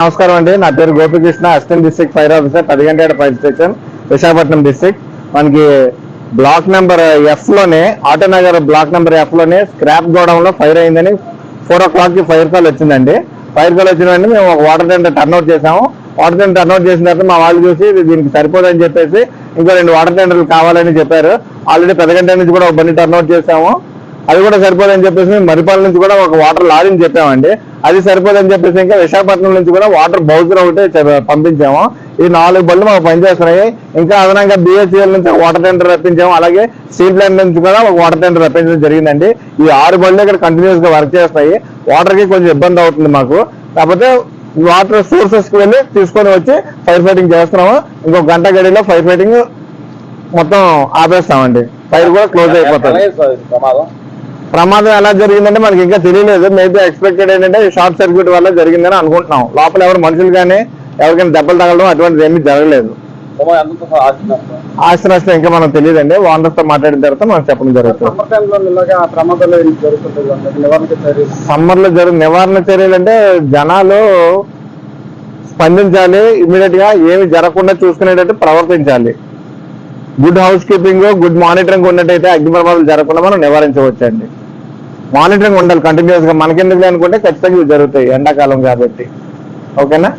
నమస్కారం అండి. నా పేరు Gopikrishna, assistant district fire officer, 10 fire station, Visakhapatnam district. మనకి బ్లాక్ నెంబర్ ఎఫ్ లోనే, ఆటోనగర్ బ్లాక్ నెంబర్ ఎఫ్ లోనే స్క్రాప్ గోడౌన్ లో ఫైర్ అయిందని 4 o'clock ఫైర్ కాల్ వచ్చిందండి. ఫైర్ కాల్ వచ్చిందంటే మేము ఒక వాటర్ ట్యాంకర్ టర్న్అవుట్ చేసాము. వాటర్ ట్యాంకర్ టర్న్అవుట్ చేసిన తర్వాత మా వాళ్ళు చూసి దీనికి సరిపోదని చెప్పేసి ఇంకో 2 వాటర్ ట్యాంకర్లు కావాలని చెప్పారు. ఆల్రెడీ పెదగంట నుంచి కూడా ఒక బండి టర్న్అవుట్ చేసాము. అది కూడా సరిపోదని చెప్పేసి మరిపాల నుంచి కూడా ఒక వాటర్ లారీని చెప్పామండి. అది సరిపోదని చెప్పేసి ఇంకా విశాఖపట్నం నుంచి కూడా వాటర్ బౌజర్ ఒకటి పంపించాము. ఈ 4 బళ్ళు మాకు పనిచేస్తున్నాయి. ఇంకా అదనంగా బిహెచ్ఎల్ నుంచి వాటర్ టెండర్ రప్పించాము. అలాగే స్టీల్ ప్లాంట్ నుంచి కూడా ఒక వాటర్ టెండర్ రప్పించడం జరిగిందండి. ఈ 6 బళ్ళు ఇక్కడ కంటిన్యూస్ గా వర్క్ చేస్తాయి. వాటర్ కి కొంచెం ఇబ్బంది అవుతుంది మాకు. కాకపోతే వాటర్ సోర్సెస్ కి వెళ్ళి తీసుకొని వచ్చి ఫైర్ ఫైటింగ్ చేస్తున్నాము. ఇంకొక గంట గడిలో ఫైర్ ఫైటింగ్ మొత్తం ఆపేస్తామండి. ఫైర్ కూడా క్లోజ్ అయిపోతుంది. ప్రమాదం ఎలా జరిగిందంటే మనకి ఇంకా తెలియలేదు. మేబీ ఎక్స్పెక్టెడ్ ఏంటంటే షార్ట్ సర్క్యూట్ వల్ల జరిగిందని అనుకుంటున్నాం. లోపల ఎవరు మనుషులు కానీ ఎవరికైనా దెబ్బలు తగలడం అటువంటిది ఏమీ జరగలేదు. ఆస్తి నష్టం ఇంకా మనకు తెలియదండి. ఓనర్స్ తో మాట్లాడిన తర్వాత మనం చెప్పడం జరుగుతుంది. సమ్మర్ లో నివారణ చర్యలు అంటే జనాలు స్పందించాలి. ఇమీడియట్ గా ఏమి జరగకుండా చూసుకునేటట్టు ప్రవర్తించాలి. Good house keeping, good monitoring ఉన్నట్టయితే అగ్ని ప్రమాదాలు జరగకుండా మనం నివారించవచ్చండి. మానిటరింగ్ ఉండాలి కంటిన్యూస్ గా. మనకెందుకు అనుకుంటే ఖచ్చితంగా జరుగుతాయి, ఎండాకాలం కాబట్టి. ఓకేనా?